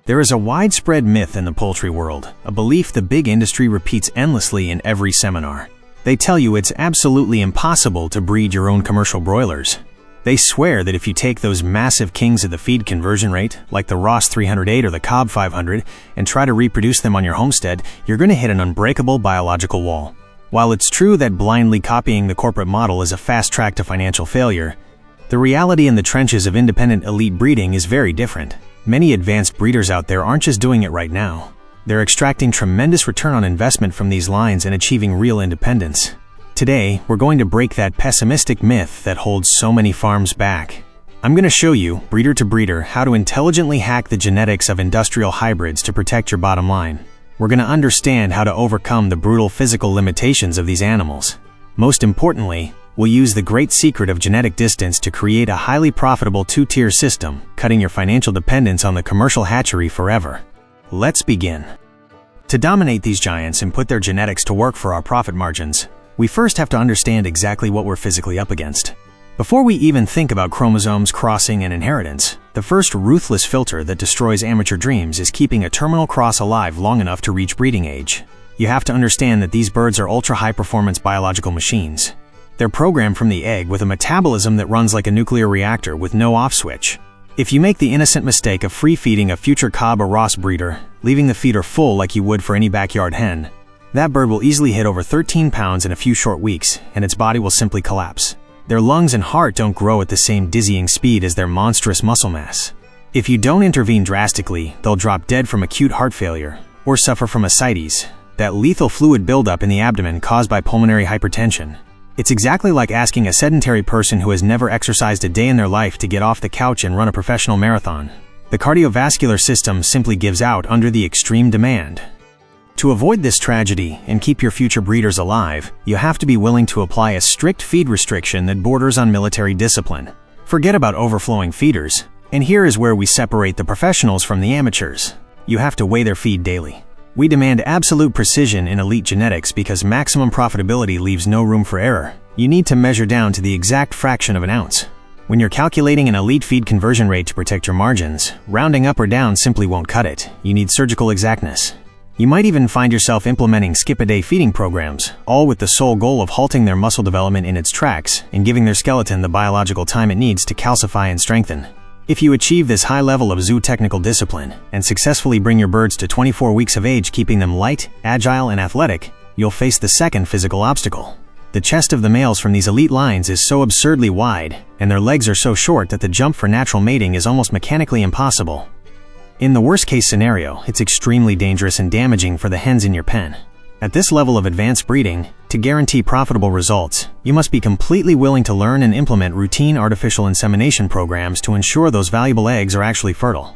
There is a widespread myth in the poultry world, a belief the big industry repeats endlessly in every seminar. They tell you it's absolutely impossible to breed your own commercial broilers. They swear that if you take those massive kings of the feed conversion rate, like the Ross 308 or the Cobb 500, and try to reproduce them on your homestead, you're going to hit an unbreakable biological wall. While it's true that blindly copying the corporate model is a fast track to financial failure, the reality in the trenches of independent elite breeding is very different. Many advanced breeders out there aren't just doing it right now. They're extracting tremendous return on investment from these lines and achieving real independence. Today, we're going to break that pessimistic myth that holds so many farms back. I'm going to show you, breeder to breeder, how to intelligently hack the genetics of industrial hybrids to protect your bottom line. We're going to understand how to overcome the brutal physical limitations of these animals. Most importantly, we'll use the great secret of genetic distance to create a highly profitable two-tier system, cutting your financial dependence on the commercial hatchery forever. Let's begin. To dominate these giants and put their genetics to work for our profit margins, we first have to understand exactly what we're physically up against. Before we even think about chromosomes, crossing, and inheritance, the first ruthless filter that destroys amateur dreams is keeping a terminal cross alive long enough to reach breeding age. You have to understand that these birds are ultra-high-performance biological machines. They're programmed from the egg with a metabolism that runs like a nuclear reactor with no off switch. If you make the innocent mistake of free-feeding a future Cobb or Ross breeder, leaving the feeder full like you would for any backyard hen, that bird will easily hit over 13 pounds in a few short weeks, and its body will simply collapse. Their lungs and heart don't grow at the same dizzying speed as their monstrous muscle mass. If you don't intervene drastically, they'll drop dead from acute heart failure, or suffer from ascites, that lethal fluid buildup in the abdomen caused by pulmonary hypertension. It's exactly like asking a sedentary person who has never exercised a day in their life to get off the couch and run a professional marathon. The cardiovascular system simply gives out under the extreme demand. To avoid this tragedy and keep your future breeders alive, you have to be willing to apply a strict feed restriction that borders on military discipline. Forget about overflowing feeders, and here is where we separate the professionals from the amateurs. You have to weigh their feed daily. We demand absolute precision in elite genetics because maximum profitability leaves no room for error. You need to measure down to the exact fraction of an ounce. When you're calculating an elite feed conversion rate to protect your margins, rounding up or down simply won't cut it. You need surgical exactness. You might even find yourself implementing skip-a-day feeding programs, all with the sole goal of halting their muscle development in its tracks and giving their skeleton the biological time it needs to calcify and strengthen. If you achieve this high level of zootechnical discipline and successfully bring your birds to 24 weeks of age, keeping them light, agile, and athletic, you'll face the second physical obstacle. The chest of the males from these elite lines is so absurdly wide, and their legs are so short that the jump for natural mating is almost mechanically impossible. In the worst-case scenario, it's extremely dangerous and damaging for the hens in your pen. At this level of advanced breeding, to guarantee profitable results, you must be completely willing to learn and implement routine artificial insemination programs to ensure those valuable eggs are actually fertile.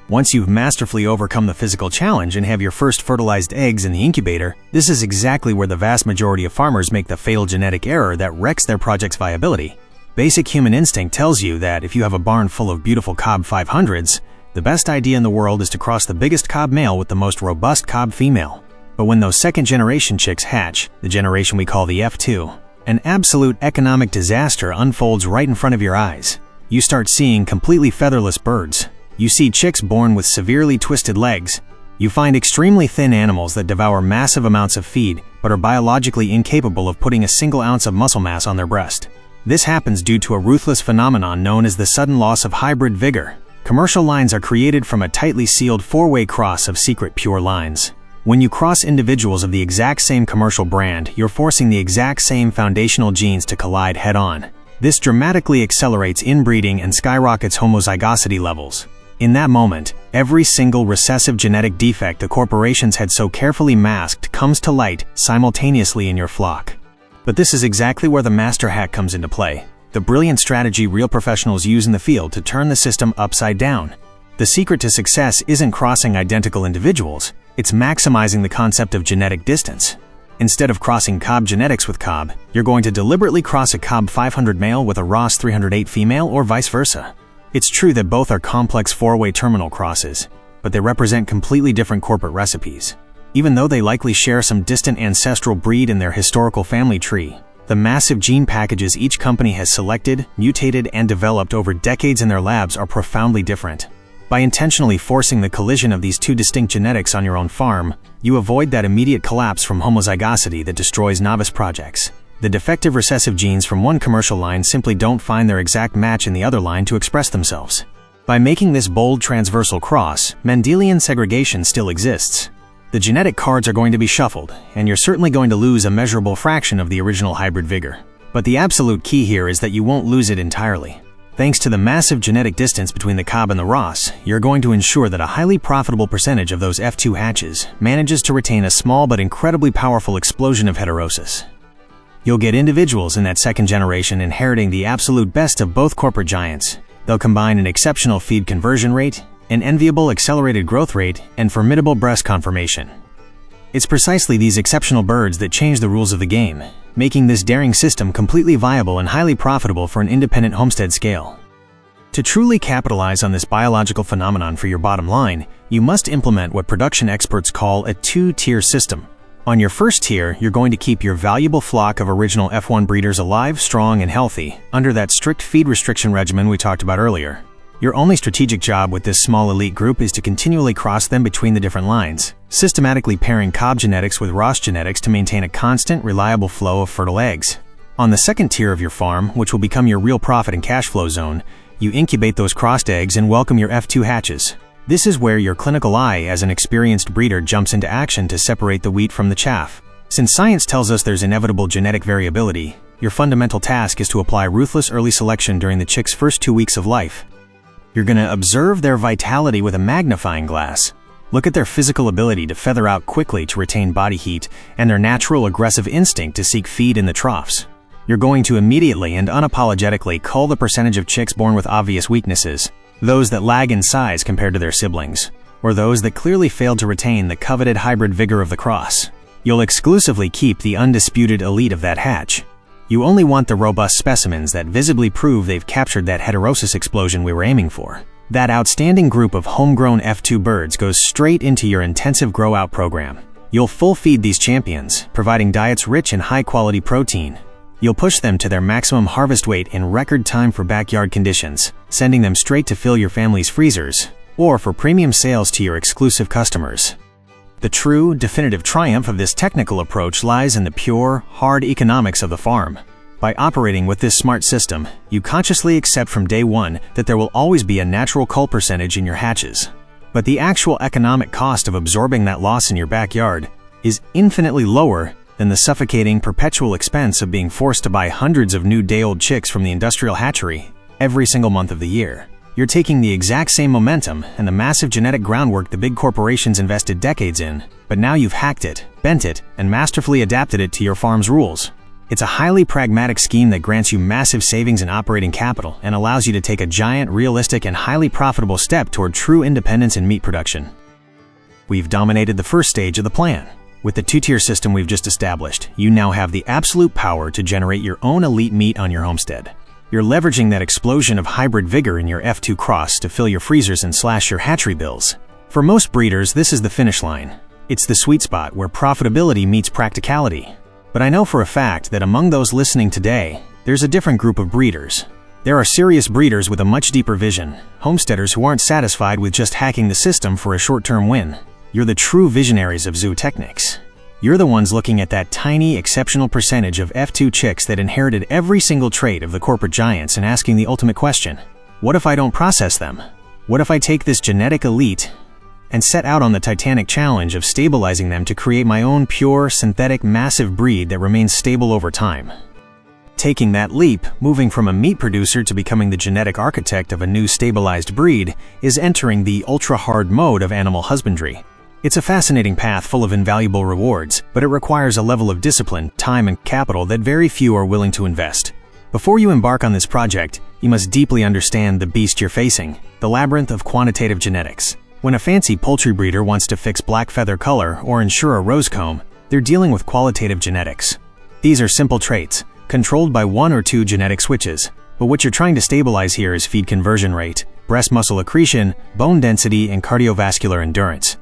Once you've masterfully overcome the physical challenge and have your first fertilized eggs in the incubator, this is exactly where the vast majority of farmers make the fatal genetic error that wrecks their project's viability. Basic human instinct tells you that if you have a barn full of beautiful Cobb 500s, the best idea in the world is to cross the biggest Cobb male with the most robust Cobb female. But when those second-generation chicks hatch, the generation we call the F2, an absolute economic disaster unfolds right in front of your eyes. You start seeing completely featherless birds. You see chicks born with severely twisted legs. You find extremely thin animals that devour massive amounts of feed, but are biologically incapable of putting a single ounce of muscle mass on their breast. This happens due to a ruthless phenomenon known as the sudden loss of hybrid vigor. Commercial lines are created from a tightly sealed four-way cross of secret pure lines. When you cross individuals of the exact same commercial brand, you're forcing the exact same foundational genes to collide head-on. This dramatically accelerates inbreeding and skyrockets homozygosity levels. In that moment, every single recessive genetic defect the corporations had so carefully masked comes to light simultaneously in your flock. But this is exactly where the master hack comes into play. The brilliant strategy real professionals use in the field to turn the system upside down. The secret to success isn't crossing identical individuals, it's maximizing the concept of genetic distance. Instead of crossing Cobb genetics with Cobb, you're going to deliberately cross a Cobb 500 male with a Ross 308 female or vice versa. It's true that both are complex four-way terminal crosses, but they represent completely different corporate recipes. Even though they likely share some distant ancestral breed in their historical family tree, the massive gene packages each company has selected, mutated, and developed over decades in their labs are profoundly different. By intentionally forcing the collision of these two distinct genetics on your own farm, you avoid that immediate collapse from homozygosity that destroys novice projects. The defective recessive genes from one commercial line simply don't find their exact match in the other line to express themselves. By making this bold transversal cross, Mendelian segregation still exists. The genetic cards are going to be shuffled, and you're certainly going to lose a measurable fraction of the original hybrid vigor. But the absolute key here is that you won't lose it entirely. Thanks to the massive genetic distance between the Cobb and the Ross, you're going to ensure that a highly profitable percentage of those F2 hatches manages to retain a small but incredibly powerful explosion of heterosis. You'll get individuals in that second generation inheriting the absolute best of both corporate giants. They'll combine an exceptional feed conversion rate, an enviable accelerated growth rate, and formidable breast conformation. It's precisely these exceptional birds that change the rules of the game, making this daring system completely viable and highly profitable for an independent homestead scale. To truly capitalize on this biological phenomenon for your bottom line, you must implement what production experts call a two-tier system. On your first tier, you're going to keep your valuable flock of original F1 breeders alive, strong, and healthy under that strict feed restriction regimen we talked about earlier. Your only strategic job with this small elite group is to continually cross them between the different lines, systematically pairing Cobb genetics with Ross genetics to maintain a constant, reliable flow of fertile eggs. On the second tier of your farm, which will become your real profit and cash flow zone, you incubate those crossed eggs and welcome your F2 hatches. This is where your clinical eye as an experienced breeder jumps into action to separate the wheat from the chaff. Since science tells us there's inevitable genetic variability, your fundamental task is to apply ruthless early selection during the chick's first 2 weeks of life. You're going to observe their vitality with a magnifying glass. Look at their physical ability to feather out quickly to retain body heat and their natural aggressive instinct to seek feed in the troughs. You're going to immediately and unapologetically cull the percentage of chicks born with obvious weaknesses, those that lag in size compared to their siblings, or those that clearly failed to retain the coveted hybrid vigor of the cross. You'll exclusively keep the undisputed elite of that hatch. You only want the robust specimens that visibly prove they've captured that heterosis explosion we were aiming for. That outstanding group of homegrown F2 birds goes straight into your intensive grow-out program. You'll full-feed these champions, providing diets rich in high-quality protein. You'll push them to their maximum harvest weight in record time for backyard conditions, sending them straight to fill your family's freezers, or for premium sales to your exclusive customers. The true, definitive triumph of this technical approach lies in the pure, hard economics of the farm. By operating with this smart system, you consciously accept from day one that there will always be a natural cull percentage in your hatches. But the actual economic cost of absorbing that loss in your backyard is infinitely lower than the suffocating, perpetual expense of being forced to buy hundreds of new day-old chicks from the industrial hatchery every single month of the year. You're taking the exact same momentum and the massive genetic groundwork the big corporations invested decades in, but now you've hacked it, bent it, and masterfully adapted it to your farm's rules. It's a highly pragmatic scheme that grants you massive savings in operating capital and allows you to take a giant, realistic, and highly profitable step toward true independence in meat production. We've dominated the first stage of the plan. With the two-tier system we've just established, you now have the absolute power to generate your own elite meat on your homestead. You're leveraging that explosion of hybrid vigor in your F2 cross to fill your freezers and slash your hatchery bills. For most breeders, this is the finish line. It's the sweet spot where profitability meets practicality. But I know for a fact that among those listening today, there's a different group of breeders. There are serious breeders with a much deeper vision, homesteaders who aren't satisfied with just hacking the system for a short-term win. You're the true visionaries of zootechnics. You're the ones looking at that tiny, exceptional percentage of F2 chicks that inherited every single trait of the corporate giants and asking the ultimate question: what if I don't process them? What if I take this genetic elite and set out on the titanic challenge of stabilizing them to create my own pure, synthetic, massive breed that remains stable over time? Taking that leap, moving from a meat producer to becoming the genetic architect of a new stabilized breed, is entering the ultra-hard mode of animal husbandry. It's a fascinating path full of invaluable rewards, but it requires a level of discipline, time, and capital that very few are willing to invest. Before you embark on this project, you must deeply understand the beast you're facing, the labyrinth of quantitative genetics. When a fancy poultry breeder wants to fix black feather color or ensure a rose comb, they're dealing with qualitative genetics. These are simple traits, controlled by 1 or 2 genetic switches, but what you're trying to stabilize here is feed conversion rate, breast muscle accretion, bone density, and cardiovascular endurance.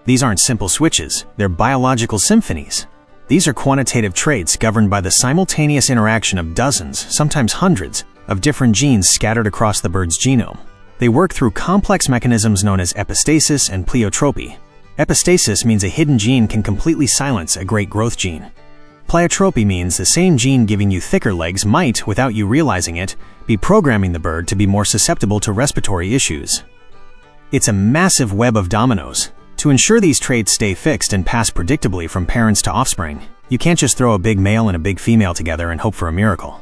These aren't simple switches, they're biological symphonies. These are quantitative traits governed by the simultaneous interaction of dozens, sometimes hundreds, of different genes scattered across the bird's genome. They work through complex mechanisms known as epistasis and pleiotropy. Epistasis means a hidden gene can completely silence a great growth gene. Pleiotropy means the same gene giving you thicker legs might, without you realizing it, be programming the bird to be more susceptible to respiratory issues. It's a massive web of dominoes. To ensure these traits stay fixed and pass predictably from parents to offspring, you can't just throw a big male and a big female together and hope for a miracle.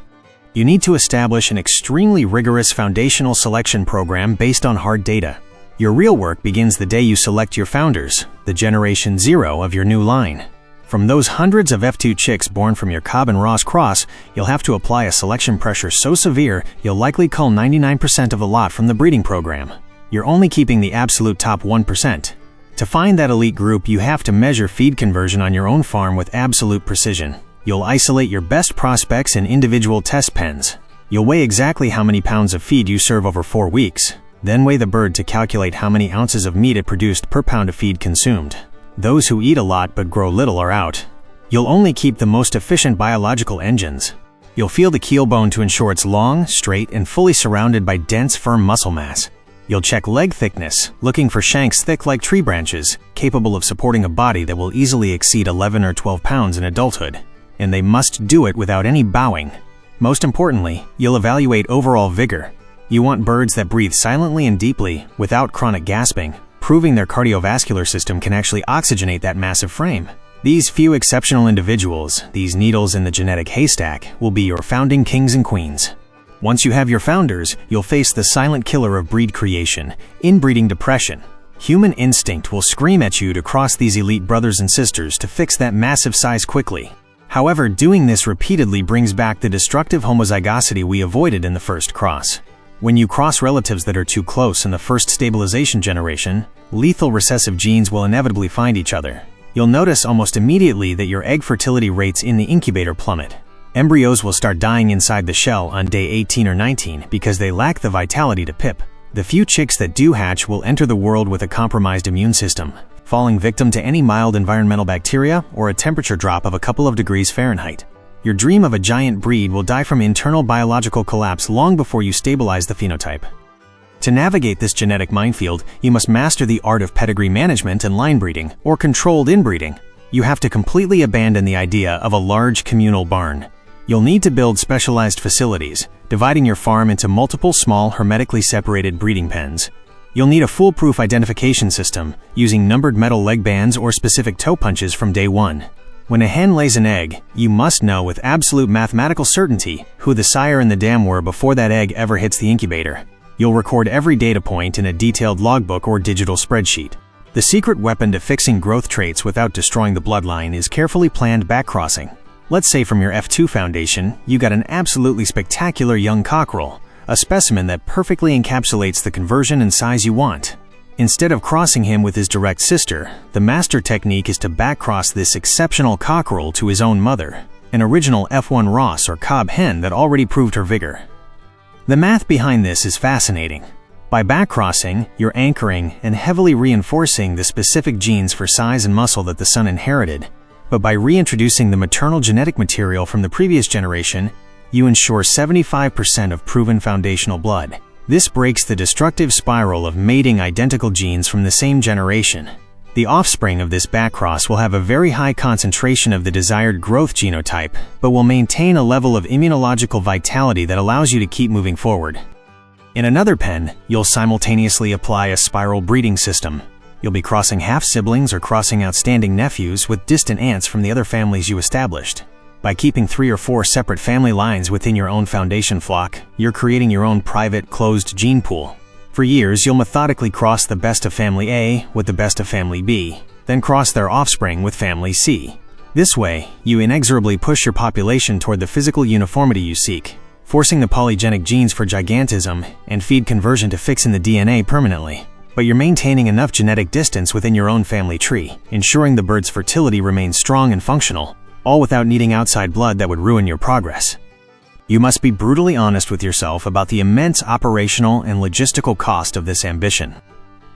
You need to establish an extremely rigorous foundational selection program based on hard data. Your real work begins the day you select your founders, the generation 0 of your new line. From those hundreds of F2 chicks born from your Cobb and Ross cross, you'll have to apply a selection pressure so severe you'll likely cull 99% of the lot from the breeding program. You're only keeping the absolute top 1%. To find that elite group, you have to measure feed conversion on your own farm with absolute precision. You'll isolate your best prospects in individual test pens. You'll weigh exactly how many pounds of feed you serve over 4 weeks, then weigh the bird to calculate how many ounces of meat it produced per pound of feed consumed. Those who eat a lot but grow little are out. You'll only keep the most efficient biological engines. You'll feel the keel bone to ensure it's long, straight, and fully surrounded by dense, firm muscle mass. You'll check leg thickness, looking for shanks thick like tree branches, capable of supporting a body that will easily exceed 11 or 12 pounds in adulthood. And they must do it without any bowing. Most importantly, you'll evaluate overall vigor. You want birds that breathe silently and deeply, without chronic gasping, proving their cardiovascular system can actually oxygenate that massive frame. These few exceptional individuals, these needles in the genetic haystack, will be your founding kings and queens. Once you have your founders, you'll face the silent killer of breed creation, inbreeding depression. Human instinct will scream at you to cross these elite brothers and sisters to fix that massive size quickly. However, doing this repeatedly brings back the destructive homozygosity we avoided in the first cross. When you cross relatives that are too close in the first stabilization generation, lethal recessive genes will inevitably find each other. You'll notice almost immediately that your egg fertility rates in the incubator plummet. Embryos will start dying inside the shell on day 18 or 19 because they lack the vitality to pip. The few chicks that do hatch will enter the world with a compromised immune system, falling victim to any mild environmental bacteria or a temperature drop of a couple of degrees Fahrenheit. Your dream of a giant breed will die from internal biological collapse long before you stabilize the phenotype. To navigate this genetic minefield, you must master the art of pedigree management and line breeding, or controlled inbreeding. You have to completely abandon the idea of a large communal barn. You'll need to build specialized facilities, dividing your farm into multiple small, hermetically separated breeding pens. You'll need a foolproof identification system, using numbered metal leg bands or specific toe punches from day one. When a hen lays an egg, you must know with absolute mathematical certainty who the sire and the dam were before that egg ever hits the incubator. You'll record every data point in a detailed logbook or digital spreadsheet. The secret weapon to fixing growth traits without destroying the bloodline is carefully planned backcrossing. Let's say from your F2 foundation, you got an absolutely spectacular young cockerel, a specimen that perfectly encapsulates the conversion and size you want. Instead of crossing him with his direct sister, the master technique is to backcross this exceptional cockerel to his own mother, an original F1 Ross or Cobb hen that already proved her vigor. The math behind this is fascinating. By backcrossing, you're anchoring and heavily reinforcing the specific genes for size and muscle that the son inherited. But by reintroducing the maternal genetic material from the previous generation, you ensure 75% of proven foundational blood. This breaks the destructive spiral of mating identical genes from the same generation. The offspring of this backcross will have a very high concentration of the desired growth genotype, but will maintain a level of immunological vitality that allows you to keep moving forward. In another pen, you'll simultaneously apply a spiral breeding system. You'll be crossing half-siblings or crossing outstanding nephews with distant aunts from the other families you established. By keeping 3 or 4 separate family lines within your own foundation flock, you're creating your own private, closed gene pool. For years, you'll methodically cross the best of family A with the best of family B, then cross their offspring with family C. This way, you inexorably push your population toward the physical uniformity you seek, forcing the polygenic genes for gigantism and feed conversion to fix in the DNA permanently. But you're maintaining enough genetic distance within your own family tree, ensuring the bird's fertility remains strong and functional, all without needing outside blood that would ruin your progress. You must be brutally honest with yourself about the immense operational and logistical cost of this ambition.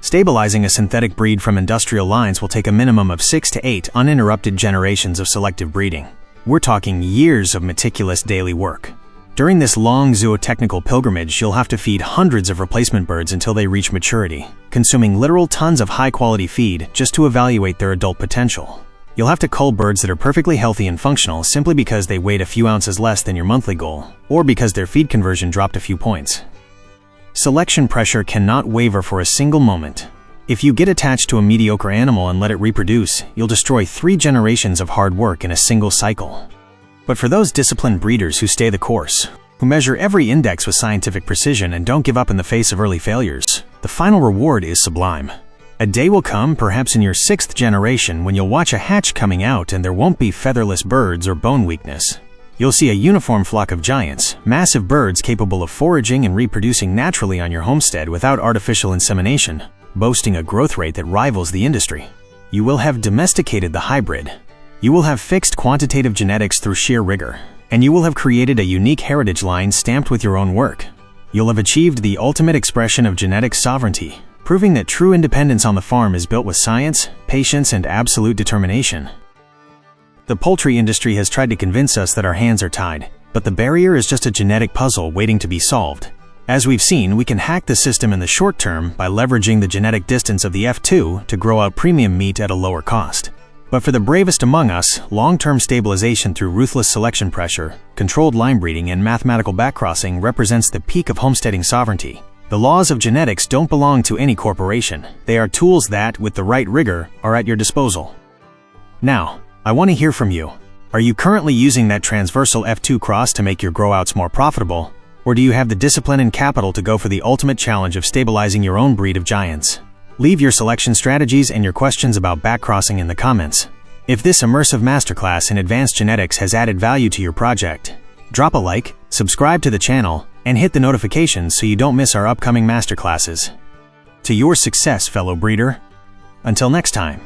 Stabilizing a synthetic breed from industrial lines will take a minimum of 6 to 8 uninterrupted generations of selective breeding. We're talking years of meticulous daily work. During this long zootechnical pilgrimage, you'll have to feed hundreds of replacement birds until they reach maturity, consuming literal tons of high-quality feed just to evaluate their adult potential. You'll have to cull birds that are perfectly healthy and functional simply because they weighed a few ounces less than your monthly goal, or because their feed conversion dropped a few points. Selection pressure cannot waver for a single moment. If you get attached to a mediocre animal and let it reproduce, you'll destroy 3 generations of hard work in a single cycle. But for those disciplined breeders who stay the course, who measure every index with scientific precision and don't give up in the face of early failures, the final reward is sublime. A day will come, perhaps in your 6th generation, when you'll watch a hatch coming out and there won't be featherless birds or bone weakness. You'll see a uniform flock of giants, massive birds capable of foraging and reproducing naturally on your homestead without artificial insemination, boasting a growth rate that rivals the industry. You will have domesticated the hybrid. You will have fixed quantitative genetics through sheer rigor, and you will have created a unique heritage line stamped with your own work. You'll have achieved the ultimate expression of genetic sovereignty, proving that true independence on the farm is built with science, patience, and absolute determination. The poultry industry has tried to convince us that our hands are tied, but the barrier is just a genetic puzzle waiting to be solved. As we've seen, we can hack the system in the short term by leveraging the genetic distance of the F2 to grow out premium meat at a lower cost. But for the bravest among us, long-term stabilization through ruthless selection pressure, controlled linebreeding, and mathematical backcrossing represents the peak of homesteading sovereignty. The laws of genetics don't belong to any corporation. They are tools that, with the right rigor, are at your disposal. Now, I want to hear from you. Are you currently using that transversal F2 cross to make your growouts more profitable? Or do you have the discipline and capital to go for the ultimate challenge of stabilizing your own breed of giants? Leave your selection strategies and your questions about backcrossing in the comments. If this immersive masterclass in advanced genetics has added value to your project, drop a like, subscribe to the channel, and hit the notifications so you don't miss our upcoming masterclasses. To your success, fellow breeder. Until next time.